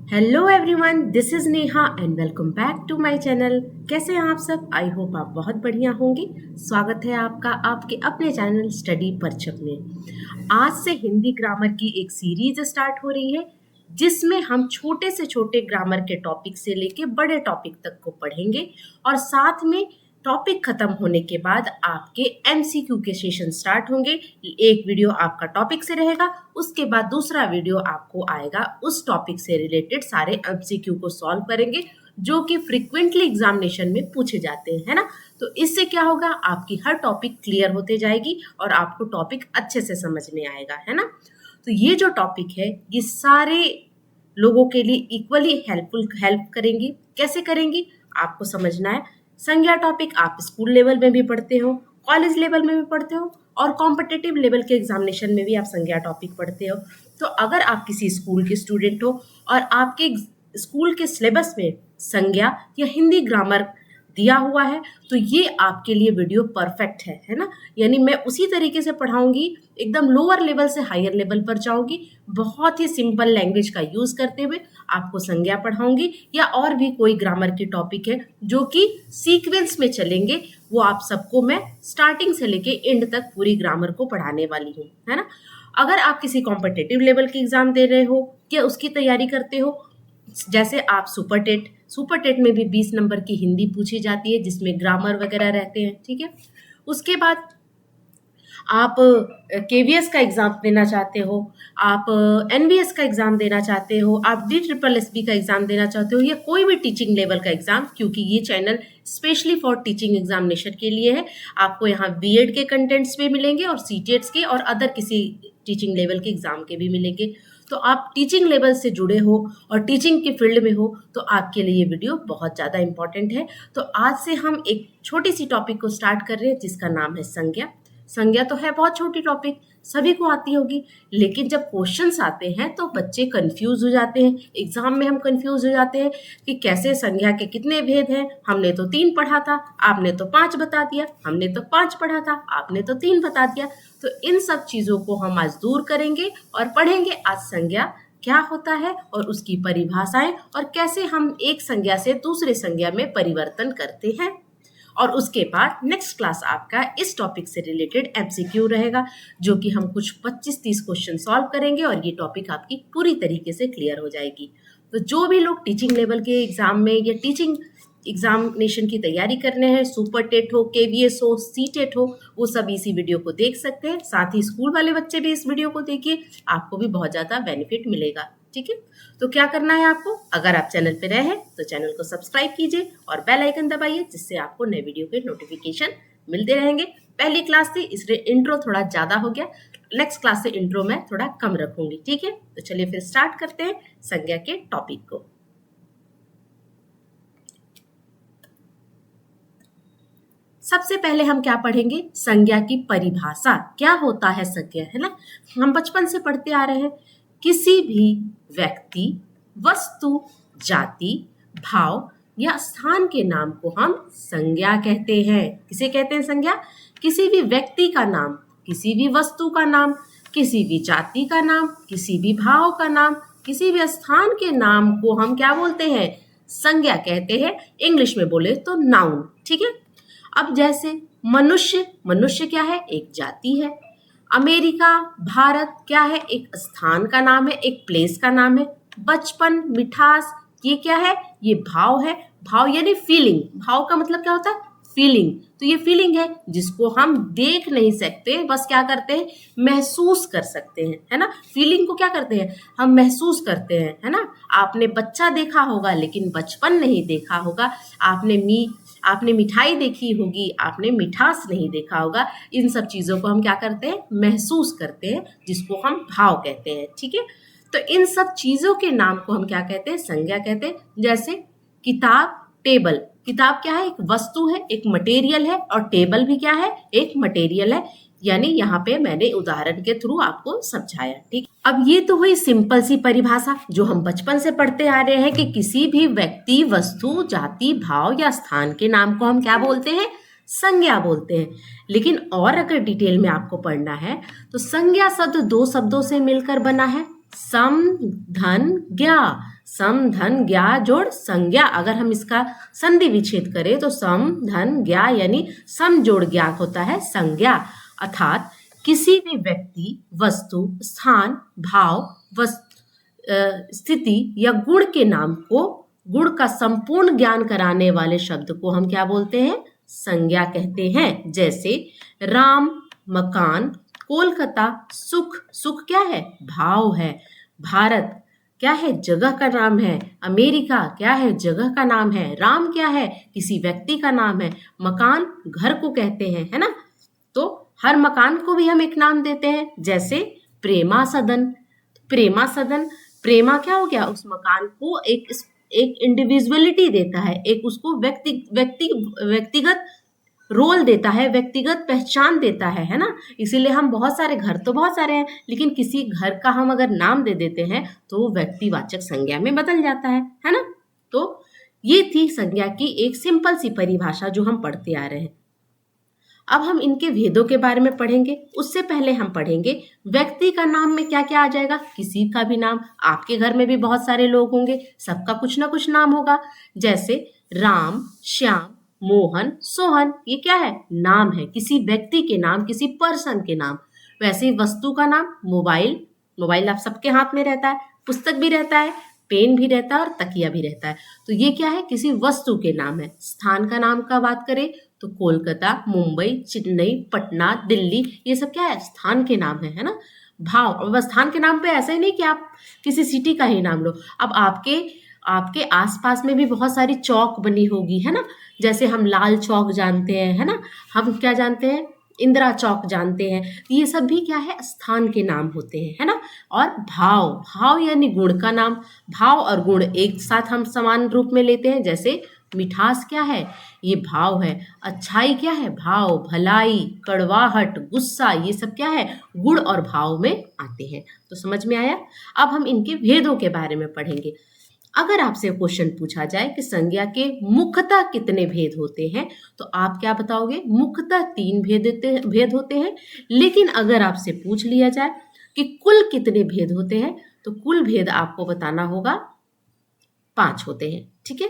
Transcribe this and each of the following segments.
Hello everyone, this is Neha and welcome back to my channel. कैसे हैं आप सब? आई होप आप बहुत बढ़िया होंगे। स्वागत है आपका आपके अपने चैनल स्टडी परचक में। आज से हिंदी ग्रामर की एक सीरीज स्टार्ट हो रही है जिसमें हम छोटे से छोटे ग्रामर के टॉपिक से लेके बड़े टॉपिक तक को पढ़ेंगे और साथ में टॉपिक खत्म होने के बाद आपके एमसीक्यू के सेशन स्टार्ट होंगे। एक वीडियो आपका टॉपिक से रहेगा, उसके बाद दूसरा वीडियो आपको आएगा उस टॉपिक से रिलेटेड सारे एमसीक्यू को सॉल्व करेंगे जो कि फ्रिक्वेंटली एग्जामिनेशन में पूछे जाते हैं, है ना। तो इससे क्या होगा, आपकी हर टॉपिक क्लियर होते जाएगी और आपको टॉपिक अच्छे से समझ में आएगा, है ना। तो ये जो टॉपिक है ये सारे लोगों के लिए इक्वली हेल्प करेंगी। कैसे करेंगी आपको समझना है। संज्ञा टॉपिक आप स्कूल लेवल में भी पढ़ते हो, कॉलेज लेवल में भी पढ़ते हो और कॉम्पिटिटिव लेवल के एग्जामिनेशन में भी आप संज्ञा टॉपिक पढ़ते हो। तो अगर आप किसी स्कूल के स्टूडेंट हो और आपके स्कूल के सिलेबस में संज्ञा या हिंदी ग्रामर दिया हुआ है तो ये आपके लिए वीडियो परफेक्ट है ना। यानी मैं उसी तरीके से पढ़ाऊंगी, एकदम लोअर लेवल से हायर लेवल पर जाऊंगी, बहुत ही सिंपल लैंग्वेज का यूज करते हुए आपको संज्ञा पढ़ाऊंगी या और भी कोई ग्रामर की टॉपिक है जो कि सीक्वेंस में चलेंगे, वो आप सबको मैं स्टार्टिंग से लेके एंड तक पूरी ग्रामर को पढ़ाने वाली हूँ, है ना। अगर आप किसी कॉम्पिटिटिव लेवल की एग्जाम दे रहे हो या उसकी तैयारी करते हो, जैसे आप सुपर टेट में भी 20 नंबर की हिंदी पूछी जाती है जिसमें ग्रामर वगैरह रहते हैं, ठीक है। उसके बाद आप केवीएस का एग्जाम देना चाहते हो, आप एनवीएस का एग्जाम देना चाहते हो, आप DSSB का एग्जाम देना चाहते हो या कोई भी टीचिंग लेवल का एग्जाम, क्योंकि ये channel specially for teaching examination के लिए है। आपको यहाँ बीएड के कंटेंट्स भी मिलेंगे और सीटेट्स के और अदर किसी टीचिंग लेवल के एग्जाम के भी मिलेंगे। तो आप टीचिंग लेवल से जुड़े हो और टीचिंग के फील्ड में हो तो आपके लिए ये वीडियो बहुत ज़्यादा इंपॉर्टेंट है। तो आज से हम एक छोटी सी टॉपिक को स्टार्ट कर रहे हैं जिसका नाम है संज्ञा। संज्ञा तो है बहुत छोटी टॉपिक, सभी को आती होगी, लेकिन जब क्वेश्चंस आते हैं तो बच्चे कंफ्यूज हो जाते हैं। एग्जाम में हम कंफ्यूज हो जाते हैं कि कैसे संज्ञा के कितने भेद हैं। हमने तो 3 पढ़ा था, आपने तो 5 बता दिया, हमने तो 5 पढ़ा था, आपने तो 3 बता दिया। तो इन सब चीज़ों को हम आज दूर करेंगे और पढ़ेंगे आज संज्ञा क्या होता है और उसकी परिभाषाएं और कैसे हम एक संज्ञा से दूसरे संज्ञा में परिवर्तन करते हैं। और उसके बाद नेक्स्ट क्लास आपका इस टॉपिक से रिलेटेड एमसीक्यू रहेगा जो कि हम कुछ 25-30 क्वेश्चन सॉल्व करेंगे और ये टॉपिक आपकी पूरी तरीके से क्लियर हो जाएगी। तो जो भी लोग टीचिंग लेवल के एग्जाम में या टीचिंग एग्जामिनेशन की तैयारी करने हैं, सुपर टेट हो, केवीएस हो, सीटेट हो, वो सब इसी वीडियो को देख सकते हैं। साथ ही स्कूल वाले बच्चे भी इस वीडियो को देखिए, आपको भी बहुत ज़्यादा बेनिफिट मिलेगा, ठीक है। तो क्या करना है आपको, अगर आप चैनल पे नए हैं तो चैनल को सब्सक्राइब कीजिए और बेल आइकन दबाइए जिससे आपको नए वीडियो के नोटिफिकेशन मिलते रहेंगे। पहली क्लास थी इसलिए इंट्रो थोड़ा ज़्यादा हो गया, नेक्स्ट क्लास से इंट्रो मैं थोड़ा कम रखूंगी, ठीक है। तो चलिए फिर स्टार्ट करते हैं संज्ञा के टॉपिक को। सबसे पहले हम क्या पढ़ेंगे, संज्ञा की परिभाषा। क्या होता है संज्ञा, है ना। हम बचपन से पढ़ते आ रहे हैं, किसी भी व्यक्ति, वस्तु, जाति, भाव या स्थान के नाम को हम संज्ञा कहते हैं। किसे कहते हैं संज्ञा? किसी भी व्यक्ति का नाम, किसी भी वस्तु का नाम, किसी भी जाति का नाम, किसी भी भाव का नाम, किसी भी स्थान के नाम को हम क्या बोलते हैं? संज्ञा कहते हैं। इंग्लिश में बोले तो नाउन, ठीक है। अब जैसे मनुष्य क्या है? एक जाति है। अमेरिका, भारत क्या है? एक स्थान का नाम है, एक प्लेस का नाम है। बचपन, मिठास, ये क्या है? ये भाव है। भाव यानी फीलिंग। भाव का मतलब क्या होता है? फीलिंग। तो ये फीलिंग है जिसको हम देख नहीं सकते, बस क्या करते हैं? महसूस कर सकते हैं, है ना। फीलिंग को क्या करते हैं? हम महसूस करते हैं, है ना। आपने बच्चा देखा होगा लेकिन बचपन नहीं देखा होगा। आपने मिठाई देखी होगी, आपने मिठास नहीं देखा होगा। इन सब चीज़ों को हम क्या करते हैं? महसूस करते हैं, जिसको हम भाव कहते हैं, ठीक है। तो इन सब चीज़ों के नाम को हम क्या कहते हैं? संज्ञा कहते हैं। जैसे किताब, टेबल। किताब क्या है? एक वस्तु है, एक मटेरियल है, और टेबल भी क्या है? एक मटेरियल है। यानी यहाँ पे मैंने उदाहरण के थ्रू आपको समझाया, ठीक। अब ये तो हुई सिंपल सी परिभाषा जो हम बचपन से पढ़ते आ रहे हैं कि किसी भी व्यक्ति, वस्तु, जाति, भाव या स्थान के नाम को हम क्या बोलते हैं? संज्ञा बोलते हैं। लेकिन और अगर डिटेल में आपको पढ़ना है तो संज्ञा शब्द 2 शब्दों से मिलकर बना है, सम, धन, ज्ञा। सम धन ज्ञा जोड़ संज्ञा, अगर हम इसका संधि विच्छेद करें तो सम धन ज्ञा यानी सम जोड़ ज्ञा होता है संज्ञा। अर्थात किसी भी व्यक्ति, वस्तु, स्थान, भाव, स्थिति या गुण के नाम को, गुण का संपूर्ण ज्ञान कराने वाले शब्द को हम क्या बोलते हैं? संज्ञा कहते हैं। जैसे राम, मकान, कोलकाता, सुख, सुख क्या है? भाव है। भारत क्या है? जगह का नाम है। अमेरिका क्या है? जगह का नाम है। राम क्या है? किसी व्यक्ति का नाम है। मकान घर को कहते हैं, है ना? तो हर मकान को भी हम एक नाम देते हैं, जैसे प्रेमा सदन। प्रेमा सदन, प्रेमा क्या हो गया? उस मकान को एक इंडिविजुअलिटी देता है, एक उसको व्यक्तिगत रोल देता है, व्यक्तिगत पहचान देता है ना? इसीलिए हम बहुत सारे घर तो बहुत सारे हैं, लेकिन किसी घर का हम अगर नाम दे देते हैं तो वो व्यक्तिवाचक संज्ञा में बदल जाता है ना? तो ये थी संज्ञा की एक सिंपल सी परिभाषा जो हम पढ़ते आ रहे हैं। अब हम इनके भेदों के बारे में पढ़ेंगे। उससे पहले हम पढ़ेंगे व्यक्ति का नाम में क्या क्या आ जाएगा। किसी का भी नाम, आपके घर में भी बहुत सारे लोग होंगे, सबका कुछ ना कुछ नाम होगा। जैसे राम, श्याम, मोहन, सोहन, ये क्या है? नाम है, किसी व्यक्ति के नाम, किसी पर्सन के नाम। वैसे ही वस्तु का नाम, मोबाइल, मोबाइल आप सबके हाथ में रहता है, पुस्तक भी रहता है, पेन भी रहता है और तकिया भी रहता है। तो ये क्या है? किसी वस्तु के नाम है। स्थान का नाम का बात करें तो कोलकाता, मुंबई, चेन्नई, पटना, दिल्ली, ये सब क्या है? स्थान के नाम है ना? भाव, और स्थान के नाम पे ऐसा ही नहीं कि आप किसी सिटी का ही नाम लो। अब आपके आसपास में भी बहुत सारी चौक बनी होगी, है ना? जैसे हम लाल चौक जानते हैं, है ना? हम क्या जानते हैं? इंदिरा चौक जानते हैं। ये सब भी क्या है? स्थान के नाम होते हैं, है ना? और भाव, भाव यानी गुण का नाम। भाव और गुण एक साथ हम समान रूप में लेते हैं। जैसे मिठास क्या है? ये भाव है। अच्छाई क्या है? भाव। भलाई, कड़वाहट, गुस्सा, ये सब क्या है? गुण और भाव में आते हैं। तो समझ में आया? अब हम इनके भेदों के बारे में पढ़ेंगे। अगर आपसे क्वेश्चन पूछा जाए कि संज्ञा के मुख्यतः कितने भेद होते हैं, तो आप क्या बताओगे? मुख्यतः 3 भेद होते हैं। लेकिन अगर आपसे पूछ लिया जाए कि कुल कितने भेद होते हैं, तो कुल भेद आपको बताना होगा 5 होते हैं। ठीक है?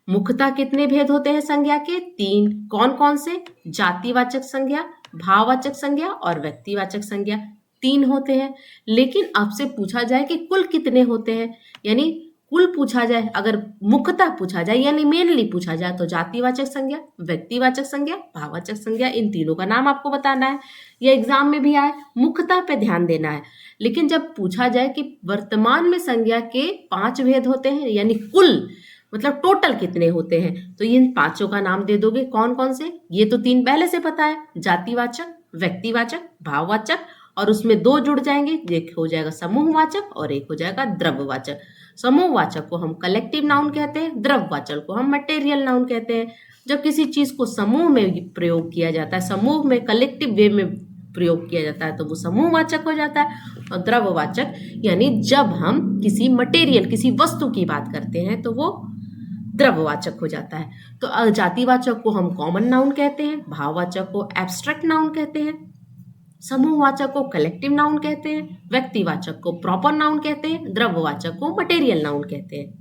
मुख्यतः कितने भेद होते हैं संज्ञा के? 3। कौन कौन से? जातिवाचक संज्ञा, भाववाचक संज्ञा और व्यक्तिवाचक संज्ञा, 3 होते हैं। लेकिन आपसे पूछा जाए कि कुल कितने होते हैं, यानी कुल पूछा जाए, अगर मुख्यतः पूछा जाए यानी मेनली पूछा जाए, तो जातिवाचक संज्ञा, व्यक्तिवाचक संज्ञा, भाववाचक संज्ञा, इन तीनों का नाम आपको बताना है। यह एग्जाम में भी आए, मुख्यतः पे ध्यान देना है। लेकिन जब पूछा जाए कि वर्तमान में संज्ञा के 5 भेद होते हैं, यानी कुल मतलब टोटल कितने होते हैं, तो इन 5 का नाम दे दोगे। कौन कौन से? ये तो 3 पहले से पता है, जातिवाचक, व्यक्तिवाचक, भाववाचक, और उसमें 2 जुड़ जाएंगे, एक हो जाएगा समूहवाचक और एक हो जाएगा द्रव्यवाचक। समूहवाचक को हम कलेक्टिव नाउन कहते हैं, द्रव्यवाचक को हम मटेरियल नाउन कहते हैं। जब किसी चीज को समूह में प्रयोग किया जाता है, समूह में कलेक्टिव वे में प्रयोग किया जाता है, तो वो समूहवाचक हो जाता है। और द्रव्यवाचक यानी जब हम किसी मटेरियल, किसी वस्तु की बात करते हैं, तो वो द्रव्यवाचक हो जाता है। तो जातिवाचक को हम कॉमन नाउन कहते हैं, भाववाचक को एब्स्ट्रैक्ट नाउन कहते हैं, समूहवाचक को कलेक्टिव नाउन कहते हैं, व्यक्तिवाचक को प्रॉपर नाउन कहते हैं, द्रव्यवाचक को मटेरियल नाउन कहते हैं।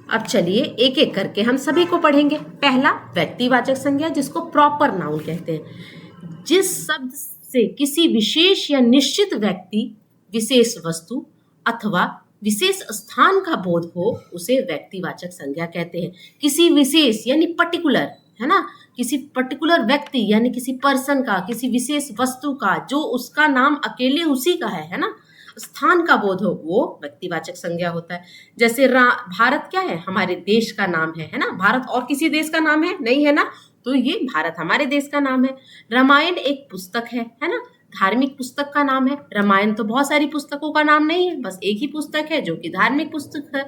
अब चलिए एक एक करके हम सभी को पढ़ेंगे। पहला व्यक्तिवाचक संज्ञा, जिसको प्रॉपर नाउन कहते हैं। जिस शब्द से किसी विशेष या निश्चित व्यक्ति, विशेष वस्तु अथवा विशेष स्थान का बोध हो, उसे व्यक्तिवाचक संज्ञा कहते हैं। किसी विशेष यानी पर्टिकुलर, है ना? किसी पर्टिकुलर व्यक्ति यानी किसी पर्सन का, किसी विशेष वस्तु का, जो उसका नाम अकेले उसी का है ना? स्थान का बोध हो, वो व्यक्तिवाचक संज्ञा होता है। जैसे भारत क्या है? हमारे देश का नाम है ना? भारत और किसी देश का नाम है नहीं, है ना? तो ये भारत हमारे देश का नाम है। रामायण एक पुस्तक है ना? धार्मिक पुस्तक का नाम है। रामायण तो बहुत सारी पुस्तकों का नाम नहीं है, बस एक ही पुस्तक है जो कि धार्मिक पुस्तक है।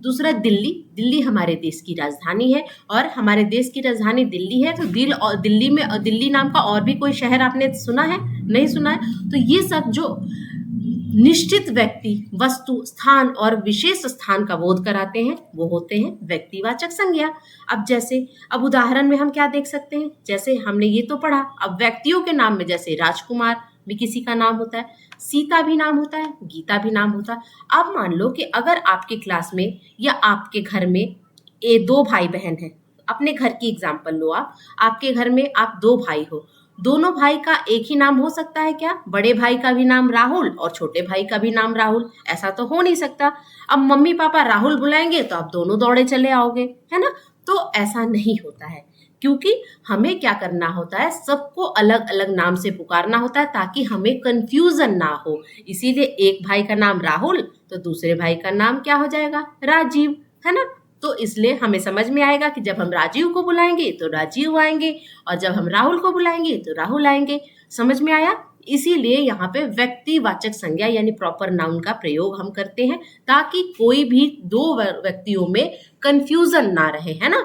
दूसरा दिल्ली, दिल्ली हमारे देश की राजधानी है, और हमारे देश की राजधानी दिल्ली है, तो दिल्ली में दिल्ली नाम का और भी कोई शहर आपने सुना है? नहीं सुना है। तो ये सब जो निश्चित व्यक्ति, वस्तु, स्थान और विशेष स्थान का बोध कराते हैं, वो होते हैं व्यक्तिवाचक संज्ञा। अब उदाहरण में हम क्या देख सकते हैं? जैसे हमने ये तो पढ़ा, अब व्यक्तियों के नाम में जैसे राजकुमार भी किसी का नाम होता है, सीता भी नाम होता है, गीता भी नाम होता है। अब मान लो कि अगर आपकी क्लास में या आपके घर में ये दो भाई बहन हैं, अपने घर की एग्जाम्पल लो आप, आपके घर में आप दो भाई हो, दोनों भाई का एक ही नाम हो सकता है क्या? बड़े भाई का भी नाम राहुल और छोटे भाई का भी नाम राहुल, ऐसा तो हो नहीं सकता। अब मम्मी पापा राहुल बुलाएंगे तो आप दोनों दौड़े चले आओगे, है ना? तो ऐसा नहीं होता है, क्योंकि हमें क्या करना होता है, सबको अलग अलग नाम से पुकारना होता है ताकि हमें कंफ्यूजन ना हो। इसीलिए एक भाई का नाम राहुल तो दूसरे भाई का नाम क्या हो जाएगा? राजीव, है ना? तो इसलिए हमें समझ में आएगा कि जब हम राजीव को बुलाएंगे तो राजीव आएंगे और जब हम राहुल को बुलाएंगे तो राहुल आएंगे। समझ में आया? इसीलिए यहाँ पे व्यक्तिवाचक संज्ञा यानी प्रॉपर नाउन का प्रयोग हम करते हैं ताकि कोई भी दो व्यक्तियों में कंफ्यूजन ना रहे, है ना?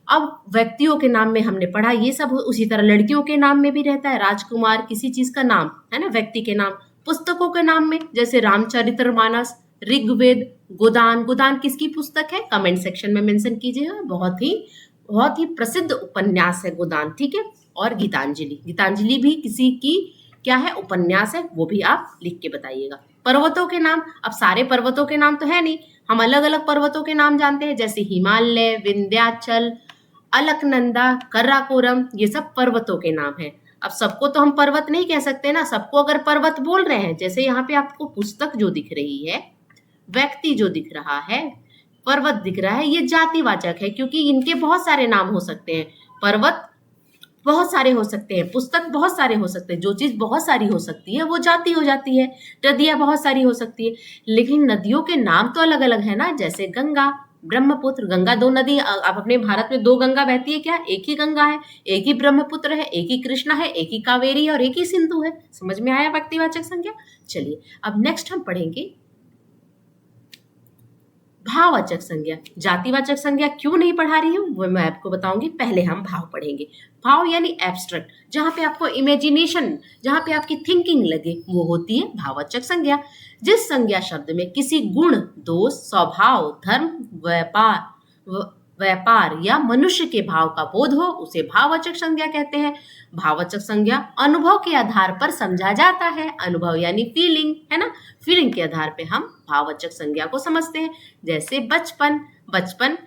अब व्यक्तियों के नाम में हमने पढ़ा ये सब, उसी तरह लड़कियों के नाम में भी रहता है राजकुमार, किसी चीज का नाम, है ना, व्यक्ति के नाम। पुस्तकों के नाम में जैसे रामचरितमानस, ऋग्वेद, गोदान। गोदान किसकी पुस्तक है? कमेंट सेक्शन में मेंशन कीजिएगा। बहुत ही प्रसिद्ध उपन्यास है गोदान, ठीक है। और गीतांजलि, गीतांजलि भी किसी की क्या है? उपन्यास है, वो भी आप लिख के बताइएगा। पर्वतों के नाम, अब सारे पर्वतों के नाम तो है नहीं, हम अलग अलग पर्वतों के नाम जानते हैं, जैसे हिमालय, विंध्याचल, अलकनंदा, कराकोरम, ये सब पर्वतों के नाम हैं। अब सबको तो हम पर्वत नहीं कह सकते ना, सबको अगर पर्वत बोल रहे हैं, जैसे यहाँ पे आपको पुस्तक जो दिख रही है, व्यक्ति जो दिख रहा है, पर्वत दिख रहा है, ये जातिवाचक है क्योंकि इनके बहुत सारे नाम हो सकते हैं। पर्वत बहुत सारे हो सकते हैं, पुस्तक बहुत सारे हो सकते हैं, जो चीज बहुत सारी हो सकती है वो जाति हो जाती है। नदियां बहुत सारी हो सकती है, लेकिन नदियों के नाम तो अलग अलग है ना, जैसे गंगा, ब्रह्मपुत्र। गंगा दो नदी, अब अपने भारत में दो गंगा बहती है क्या? एक ही गंगा है, एक ही ब्रह्मपुत्र है, एक ही कृष्णा है, एक ही कावेरी है और एक ही सिंधु है। समझ में आया व्यक्तिवाचक संज्ञा? चलिए अब नेक्स्ट हम पढ़ेंगे भाववाचक संज्ञा। जातिवाचक संज्ञा क्यों नहीं पढ़ा रही हूँ वो मैं आपको बताऊंगी, पहले हम भाव पढ़ेंगे। भाव यानी एब्स्ट्रैक्ट, जहां पे आपको इमेजिनेशन, जहां पे आपकी थिंकिंग लगे, वो होती है भाववाचक संज्ञा। जिस संज्ञा शब्द में किसी गुण, दोष, स्वभाव, धर्म, व्यापार या मनुष्य के भाव का बोध हो उसे भाववाचक संज्ञा कहते हैं। भाववाचक संज्ञा अनुभव के आधार पर समझा जाता है। अनुभव यानी फीलिंग, है ना? फीलिंग के आधार पे हम भाववाचक संज्ञा को समझते हैं। जैसे बचपन, बचपन,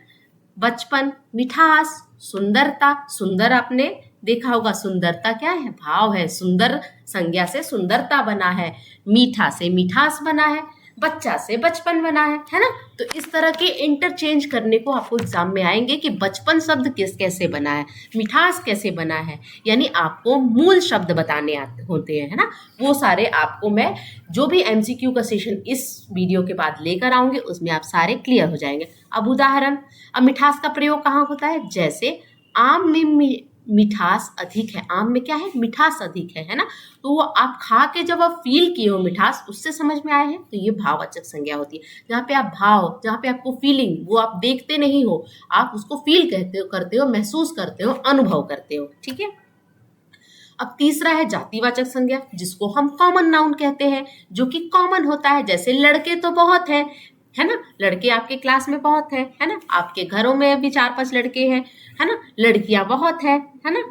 बचपन, मिठास, सुंदरता। सुंदर आपने देखा होगा, सुंदरता क्या है? भाव है। सुंदर संज्ञा से सुंदरता बना है, मीठा से मिठास बना है, बच्चा से बचपन बना है ना? तो इस तरह के इंटरचेंज करने को आपको एग्जाम में आएंगे कि बचपन शब्द कैसे बना है, मिठास कैसे बना है, यानी आपको मूल शब्द बताने होते हैं, है ना? वो सारे आपको मैं जो भी एमसीक्यू का सेशन इस वीडियो के बाद लेकर आऊंगी उसमें आप सारे क्लियर हो जाएंगे। अब उदाहरण, अब मिठास का प्रयोग कहाँ होता है? जैसे आम में मिठास अधिक है, आम में क्या है? मिठास अधिक है ना? तो वो आप खा के जब आप फील किए हो मिठास, उससे समझ में आए हैं, तो ये भाववाचक संज्ञा होती है। जहाँ पे आप भाव, जहाँ पे आपको फीलिंग, वो आप देखते नहीं हो, आप उसको फील करते हो, महसूस करते हो, अनुभव करते हो, ठीक है। अब तीसरा है जातिवाचक संज्ञा, जिसको हम कॉमन नाउन कहते हैं, जो कि कॉमन होता है। जैसे लड़के तो बहुत है ना? लड़के आपके क्लास में बहुत है ना? आपके घरों में भी 4-5 लड़के हैं, है ना? लड़कियां बहुत है ना?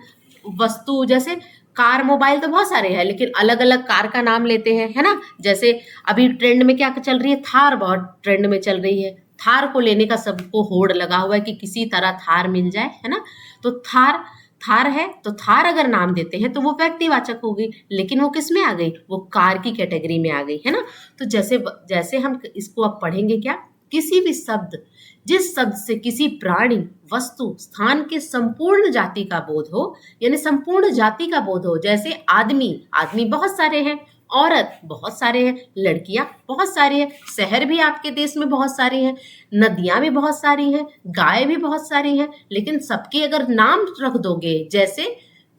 वस्तु जैसे कार, मोबाइल तो बहुत सारे हैं, लेकिन अलग अलग कार का नाम लेते हैं, है ना? जैसे अभी ट्रेंड में क्या चल रही है? थार बहुत ट्रेंड में चल रही है। थार को लेने का सबको होड़ लगा हुआ है कि किसी तरह थार मिल जाए, है ना? तो थार है तो थार अगर नाम देते हैं तो वो व्यक्तिवाचक हो गई, लेकिन वो किस में आ गई? वो कार की कैटेगरी में आ गई, है ना? तो जैसे हम इसको अब पढ़ेंगे क्या, किसी भी शब्द, जिस शब्द से किसी प्राणी, वस्तु, स्थान के संपूर्ण जाति का बोध हो, यानी संपूर्ण जाति का बोध हो। जैसे आदमी बहुत सारे हैं, औरत बहुत सारे हैं, लड़कियां बहुत सारी हैं, शहर भी आपके देश में बहुत सारी हैं, नदियां भी बहुत सारी हैं, गाय भी बहुत सारी हैं, लेकिन सबके अगर नाम रख दोगे, जैसे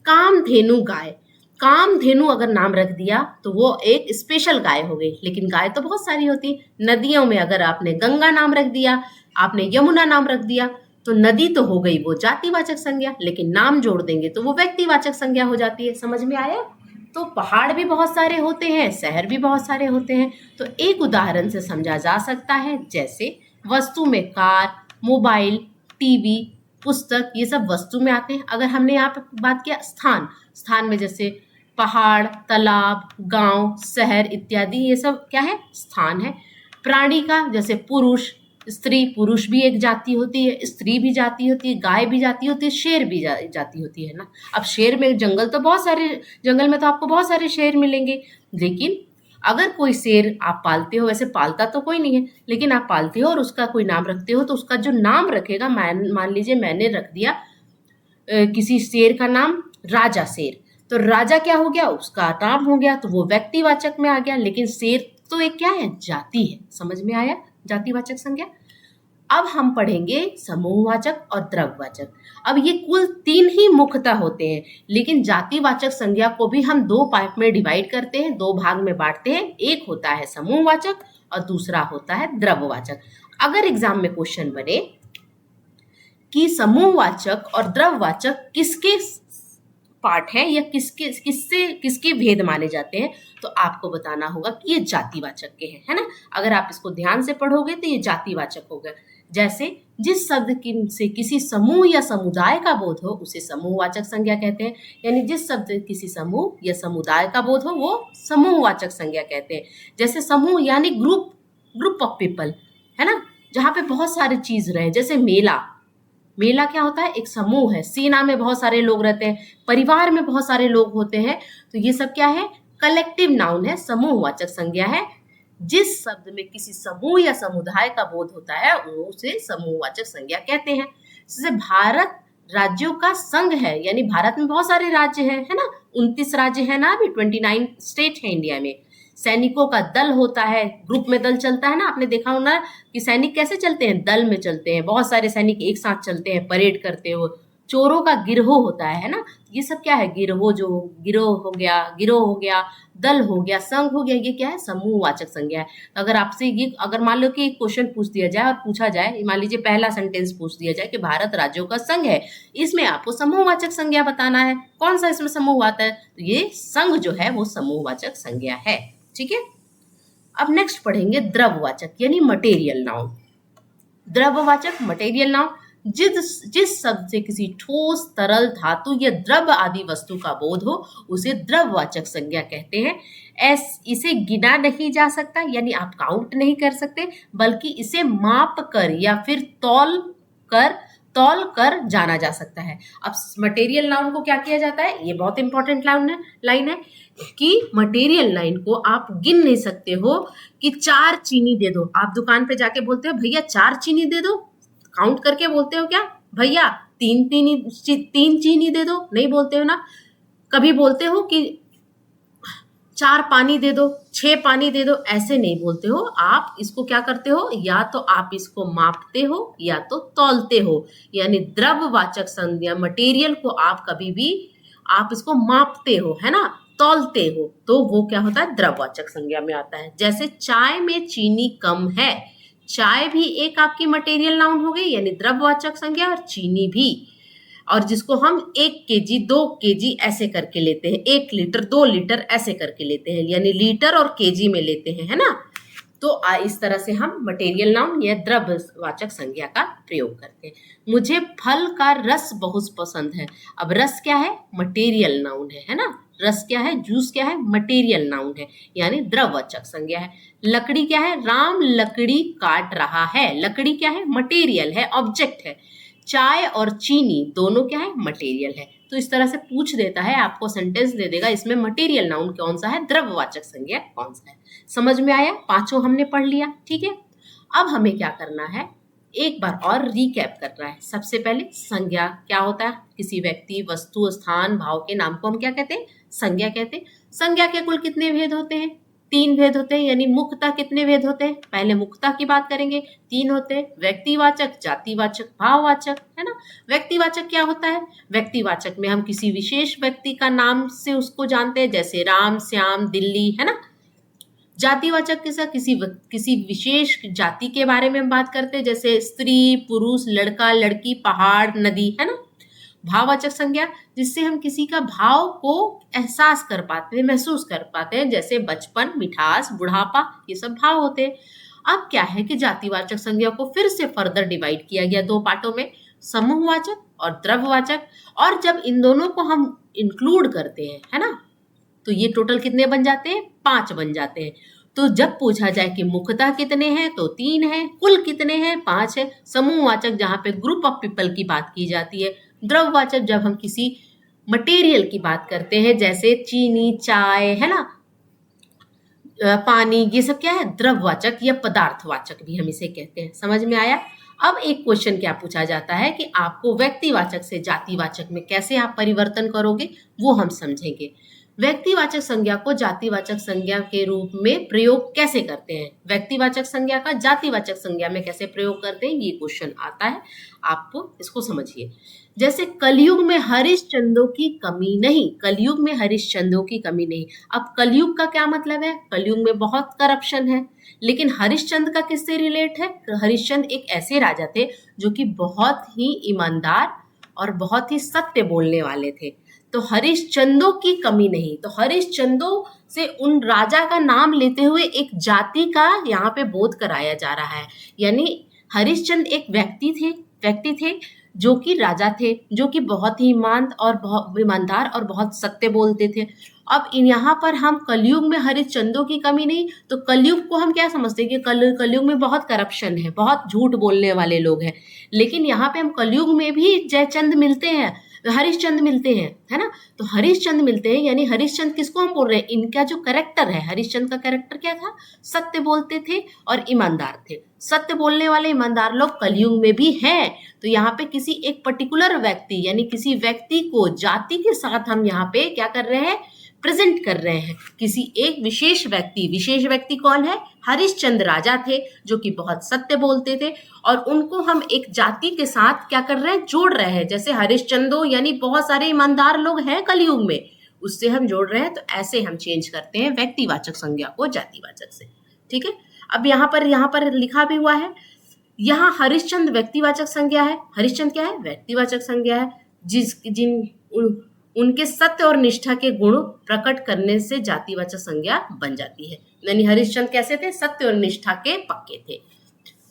कामधेनु गाय, कामधेनु अगर नाम रख दिया तो वो एक स्पेशल गाय हो गई, लेकिन गाय तो बहुत सारी होती है। नदियों में अगर आपने गंगा नाम रख दिया, आपने यमुना नाम रख दिया, तो नदी तो हो गई वो जातिवाचक संज्ञा, लेकिन नाम जोड़ देंगे तो वो व्यक्तिवाचक संज्ञा हो जाती है। समझ में आया? तो पहाड़ भी बहुत सारे होते हैं, शहर भी बहुत सारे होते हैं। तो एक उदाहरण से समझा जा सकता है, जैसे वस्तु में कार, मोबाइल, टीवी, पुस्तक, ये सब वस्तु में आते हैं। अगर हमने यहाँ पे बात किया स्थान में, जैसे पहाड़, तालाब, गांव, शहर इत्यादि ये सब क्या है, स्थान है। प्राणी का जैसे पुरुष, स्त्री, पुरुष भी एक जाति होती है, स्त्री भी जाति होती है, गाय भी जाति होती है, शेर भी जाति होती है ना। अब शेर में जंगल तो बहुत सारे, जंगल में तो आपको बहुत सारे शेर मिलेंगे, लेकिन अगर कोई शेर आप पालते हो, वैसे पालता तो कोई नहीं है, लेकिन आप पालते हो और उसका कोई नाम रखते हो, तो उसका जो नाम रखेगा, मान लीजिए मैंने रख दिया किसी शेर का नाम राजा शेर, तो राजा क्या हो गया, उसका नाम हो गया, तो वो व्यक्तिवाचक में आ गया। लेकिन शेर तो एक क्या है, जाति है। समझ में आया, जातिवाचक संज्ञा। अब हम पढ़ेंगे समूहवाचक और द्रव्यवाचक। अब ये कुल 3 ही मुख्यतः होते हैं, लेकिन जातिवाचक संज्ञा को भी हम 2 पार्ट में डिवाइड करते हैं, 2 भाग में बांटते हैं। एक होता है समूहवाचक और दूसरा होता है द्रव्यवाचक। अगर एग्जाम में क्वेश्चन बने कि समूहवाचक और द्रव्यवाचक किसके पार्ट है या किसके भेद माने जाते हैं, तो आपको बताना होगा कि ये जातिवाचक के हैं, है ना। अगर आप इसको ध्यान से पढ़ोगे तो ये जातिवाचक होगा। जैसे जिस शब्द से किसी समूह या समुदाय का बोध हो उसे समूहवाचक संज्ञा कहते हैं, यानी जिस शब्द किसी समूह या समुदाय का बोध हो वो समूहवाचक संज्ञा कहते हैं। जैसे समूह यानी ग्रुप ऑफ पीपल, है ना, जहाँ पे बहुत सारे चीज रहे। जैसे मेला, मेला क्या होता है, एक समूह है। सेना में बहुत सारे लोग रहते हैं, परिवार में बहुत सारे लोग होते हैं, तो ये सब क्या है, कलेक्टिव नाउन है, समूहवाचक संज्ञा है। जिस शब्द में किसी समूह या समुदाय का बोध होता है उसे समूहवाचक संज्ञा कहते हैं। जैसे भारत राज्यों का संघ है, यानी भारत में बहुत सारे राज्य हैं, है ना, 29 राज्य है ना, अभी 29 स्टेट है इंडिया में। सैनिकों का दल होता है, ग्रुप में दल चलता है ना, आपने देखा होगा कि सैनिक कैसे चलते हैं, दल में चलते हैं, बहुत सारे सैनिक एक साथ चलते हैं, परेड करते हो। चोरों का गिरोह होता है ना, ये सब क्या है, गिरोह, जो गिरोह हो गया, दल हो गया, संघ हो गया, ये क्या है, समूहवाचक संज्ञा है। तो अगर आपसे ये, अगर मान लो कि एक क्वेश्चन पूछ दिया जाए और पूछा जाए, मान लीजिए पहला सेंटेंस पूछ दिया जाए कि भारत राज्यों का संघ है, इसमें आपको समूहवाचक संज्ञा बताना है, कौन सा इसमें समूह आता है, तो ये संघ जो है वो समूहवाचक संज्ञा है। ठीक है। अब नेक्स्ट पढ़ेंगे द्रव्यवाचक यानी मटेरियल नाउन। द्रव्यवाचक मटेरियल नाउन जिस शब्द से किसी ठोस, तरल, धातु या द्रव्य आदि वस्तु का बोध हो उसे द्रव्यवाचक संज्ञा कहते हैं। इसे गिना नहीं जा सकता, यानी आप काउंट नहीं कर सकते, बल्कि इसे माप कर या फिर तौल कर जाना जा सकता है। अब मटेरियल नाउन को क्या किया जाता है, ये बहुत इंपॉर्टेंट लाइन है कि मटेरियल लाइन को आप गिन नहीं सकते हो कि 4 चीनी दे दो। आप दुकान पे जाके बोलते हो भैया 4 चीनी दे दो, काउंट करके बोलते हो क्या, भैया 3 चीनी दे दो, नहीं बोलते हो ना। कभी बोलते हो कि 4 पानी दे दो, 6 पानी दे दो, ऐसे नहीं बोलते हो। आप इसको क्या करते हो, या तो आप इसको मापते हो या तो तौलते हो, यानी द्रव्यवाचक संज्ञा मटेरियल को आप कभी भी आप इसको मापते हो, है ना, तौलते हो, तो वो क्या होता है, द्रव्यवाचक संज्ञा में आता है। जैसे चाय में चीनी कम है, चाय भी एक आपकी मटेरियल नाउन हो गई, यानी द्रव्यवाचक संज्ञा, और चीनी भी, और जिसको हम 1 केजी 2 केजी ऐसे करके लेते हैं, 1 लीटर 2 लीटर ऐसे करके लेते हैं, यानी लीटर और केजी में लेते हैं, है ना। तो इस तरह से हम मटेरियल नाउन या द्रव्यवाचक संज्ञा का प्रयोग करते हैं। मुझे फल का रस बहुत पसंद है। अब रस क्या है, मटेरियल नाउन है ना। रस क्या है, जूस क्या है, मटेरियल नाउन है, यानी द्रव्यवाचक संज्ञा है। लकड़ी क्या है, राम लकड़ी काट रहा है, लकड़ी क्या है, मटेरियल है, ऑब्जेक्ट है। चाय और चीनी दोनों क्या है, मटेरियल है। तो इस तरह से पूछ देता है, आपको सेंटेंस दे देगा, इसमें मटेरियल नाउन कौन सा है, द्रव्यवाचक संज्ञा कौन सा है। समझ में आया, पांचों हमने पढ़ लिया। ठीक है, अब हमें क्या करना है, एक बार और रिकैप करना है। सबसे पहले संज्ञा क्या होता है, किसी व्यक्ति, वस्तु, स्थान, भाव के नाम को हम क्या कहते हैं, संज्ञा कहते हैं। संज्ञा के कुल कितने भेद होते हैं, 3 भेद होते हैं, यानी मुख्यतः कितने भेद होते हैं, पहले मुख्यतः की बात करेंगे, 3 होते हैं, व्यक्तिवाचक, जातिवाचक, भाववाचक, है ना। व्यक्तिवाचक क्या होता है, व्यक्तिवाचक में हम किसी विशेष व्यक्ति का नाम से उसको जानते हैं, जैसे राम, श्याम, दिल्ली, है ना। जातिवाचक के साथ किसी विशेष जाति के बारे में हम बात करते हैं, जैसे स्त्री, पुरुष, लड़का, लड़की, पहाड़, नदी, है ना। भाववाचक संज्ञा जिससे हम किसी का भाव को एहसास कर पाते हैं, महसूस कर पाते हैं, जैसे बचपन, मिठास, बुढ़ापा, ये सब भाव होते हैं। अब क्या है कि जातिवाचक संज्ञा को फिर से फर्दर डिवाइड किया गया 2 पार्टों में, समूहवाचक और द्रव्यवाचक। और जब इन दोनों को हम इंक्लूड करते हैं, है ना, तो ये टोटल कितने बन जाते हैं? 5 बन जाते हैं। तो जब पूछा जाए कि मुख्यतः कितने हैं तो 3 हैं, कुल कितने हैं? 5 है। समूहवाचक जहाँ पे ग्रुप ऑफ पीपल की बात की जाती है। द्रव्यवाचक जब हम किसी मटेरियल की बात करते हैं, जैसे चीनी, चाय, है ना, पानी, ये सब क्या है? द्रव्यवाचक या पदार्थवाचक भी हम इसे कहते हैं। समझ में आया? अब एक क्वेश्चन क्या पूछा जाता है कि आपको व्यक्तिवाचक से जातिवाचक में कैसे आप परिवर्तन करोगे, वो हम समझेंगे। व्यक्तिवाचक संज्ञा को जातिवाचक संज्ञा के रूप में प्रयोग कैसे करते हैं? व्यक्तिवाचक संज्ञा का जातिवाचक संज्ञा में कैसे प्रयोग करते हैं, ये क्वेश्चन आता है। आपको इसको समझिए। जैसे कलयुग में हरिश्चंद्रों की कमी नहीं, कलयुग में हरिश्चंद्रों की कमी नहीं। अब कलयुग का क्या मतलब है? कलयुग में बहुत करप्शन है, लेकिन हरिश्चंद्र का किससे रिलेट है? हरिश्चंद्र एक ऐसे राजा थे जो कि बहुत ही ईमानदार और बहुत ही सत्य बोलने वाले थे। तो हरिश्चंद्रों की कमी नहीं, तो हरिश्चंद्रों से उन राजा का नाम लेते हुए एक जाति का यहाँ पे बोध कराया जा रहा है। यानी हरिश्चंद्र एक व्यक्ति थे जो कि राजा थे, जो कि बहुत ही ईमानदार और बहुत सत्य बोलते थे। अब यहाँ पर हम कलयुग में हरिश्चंद्रों की कमी नहीं, तो कलयुग को हम क्या समझते हैं कि कलयुग में बहुत करप्शन है, बहुत झूठ बोलने वाले लोग हैं। लेकिन यहाँ पे हम कलयुग में भी जयचंद मिलते हैं, हरिश्चंद्र मिलते हैं, है ना। तो हरिश्चंद्र मिलते हैं, यानी हरिश्चंद्र किसको हम बोल रहे हैं? इनका जो कैरेक्टर है, हरिश्चंद्र का कैरेक्टर क्या था? सत्य बोलते थे और ईमानदार थे। सत्य बोलने वाले ईमानदार लोग कलयुग में भी हैं। तो यहाँ पे किसी एक पर्टिकुलर व्यक्ति, यानी किसी व्यक्ति को जाति के साथ हम यहाँ पे क्या कर रहे हैं? प्रेजेंट कर रहे हैं किसी एक विशेष व्यक्ति कौन है? हरिश्चंद्र राजा थे जो कि बहुत सत्य बोलते थे, और उनको हम एक जाति के साथ क्या कर रहे हैं? जोड़ रहे हैं। जैसे हरिश्चंद्र यानी बहुत सारे ईमानदार लोग हैं कलयुग में, उससे हम जोड़ रहे हैं। तो ऐसे हम चेंज करते हैं व्यक्तिवाचक संज्ञा को जातिवाचक से। ठीक है। अब यहाँ पर लिखा भी हुआ है, यहाँ हरिश्चंद्र व्यक्तिवाचक संज्ञा है, हरिश्चंद्र क्या है? व्यक्तिवाचक संज्ञा है। उनके सत्य और निष्ठा के गुण प्रकट करने से जातिवाचक संज्ञा बन जाती है। यानी हरिश्चंद्र कैसे थे? सत्य और निष्ठा के पक्के थे।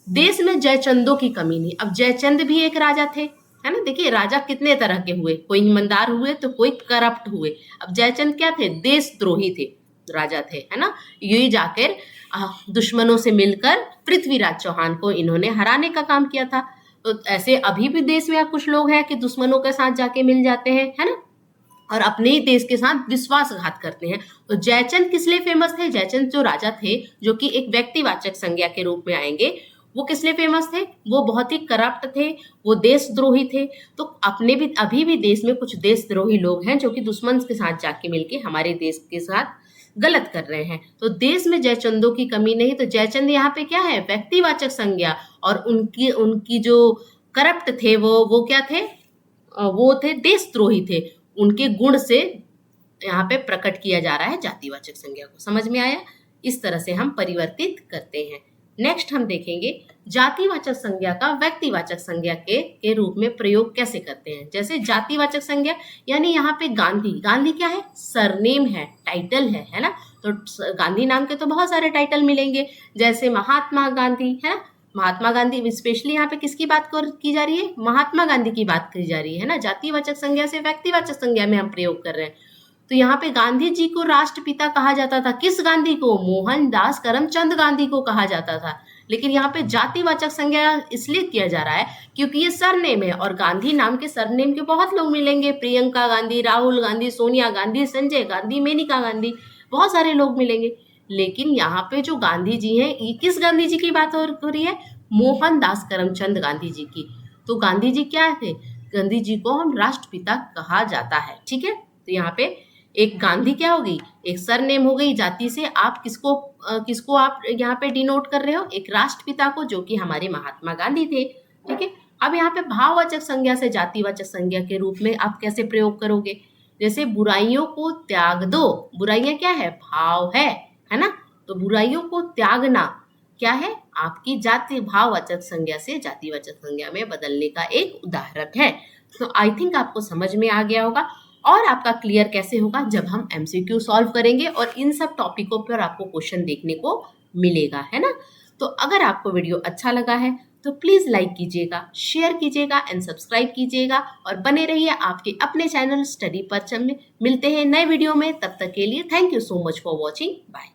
देश में जयचंदों की कमी नहीं। अब जयचंद भी एक राजा थे, है ना। देखिए राजा कितने तरह के हुए, कोई ईमानदार हुए तो कोई करप्ट हुए। अब जयचंद क्या थे? देशद्रोही थे, राजा थे, है ना। यही जाकर दुश्मनों से मिलकर पृथ्वीराज चौहान को इन्होंने हराने का काम किया था। तो ऐसे अभी भी देश में कुछ लोग हैं कि दुश्मनों के साथ जाके मिल जाते हैं, है ना, और अपने ही देश के साथ विश्वासघात करते हैं। तो जयचंद किस लिए फेमस थे? जयचंद जो राजा थे, जो कि एक व्यक्तिवाचक संज्ञा के रूप में आएंगे, वो किस लिए फेमस थे? वो बहुत ही करप्ट थे, वो देशद्रोही थे। तो अभी भी देश में कुछ देशद्रोही लोग हैं जो कि दुश्मन के साथ जाके मिलके हमारे देश के साथ गलत कर रहे हैं। तो देश में जयचंदों की कमी नहीं। तो जयचंद यहाँ पे क्या है? व्यक्तिवाचक संज्ञा। और उनकी जो करप्ट थे वो क्या थे? वो थे देशद्रोही थे। उनके गुण से यहाँ पे प्रकट किया जा रहा है जातिवाचक संज्ञा को। समझ में आया? इस तरह से हम परिवर्तित करते हैं। नेक्स्ट हम देखेंगे जातिवाचक संज्ञा का व्यक्तिवाचक संज्ञा के रूप में प्रयोग कैसे करते हैं। जैसे जातिवाचक संज्ञा, यानी यहाँ पे गांधी क्या है? सरनेम है, टाइटल है ना। तो गांधी नाम के तो बहुत सारे टाइटल मिलेंगे, जैसे महात्मा गांधी, है ना। महात्मा गांधी, स्पेशली यहाँ पे किसकी बात की जा रही है? महात्मा गांधी की बात की जा रही है ना। जातिवाचक संज्ञा से व्यक्तिवाचक संज्ञा में हम प्रयोग कर रहे हैं। तो यहाँ पे गांधी जी को राष्ट्रपिता कहा जाता था। किस गांधी को? मोहनदास करमचंद गांधी को कहा जाता था। लेकिन यहाँ पे जातिवाचक संज्ञा इसलिए किया जा रहा है क्योंकि ये सरनेम है, और गांधी नाम के सरनेम के बहुत लोग मिलेंगे। प्रियंका गांधी, राहुल गांधी, सोनिया गांधी, संजय गांधी, मेनका गांधी, बहुत सारे लोग मिलेंगे। लेकिन यहाँ पे जो गांधी जी हैं, ये किस गांधी जी की बात हो रही है? मोहनदास करमचंद गांधी जी की। तो गांधी जी क्या थे? गांधी जी को हम राष्ट्रपिता कहा जाता है। ठीक है। तो यहाँ पे एक गांधी क्या होगी? एक सरनेम हो गई। जाति से आप किसको आप यहाँ पे डिनोट कर रहे हो? एक राष्ट्रपिता को, जो कि हमारे महात्मा गांधी थे। ठीक है। अब यहाँ पे भाववाचक संज्ञा से जातिवाचक संज्ञा के रूप में आप कैसे प्रयोग करोगे? जैसे बुराइयों को त्याग दो। बुराइयां क्या है? भाव है ना। तो बुराइयों को त्यागना क्या है? आपकी जाति भाववाचक संज्ञा से जातिवाचक संज्ञा में बदलने का एक उदाहरण है। तो आई थिंक आपको समझ में आ गया होगा। और आपका क्लियर कैसे होगा? जब हम MCQ सॉल्व करेंगे और इन सब टॉपिकों पर आपको क्वेश्चन देखने को मिलेगा, है ना। तो अगर आपको वीडियो अच्छा लगा है तो प्लीज़ लाइक कीजिएगा, शेयर कीजिएगा एंड सब्सक्राइब कीजिएगा और बने रहिए आपके अपने चैनल स्टडी परचम में। मिलते हैं नए वीडियो में, तब तक के लिए thank you so much for watching. Bye.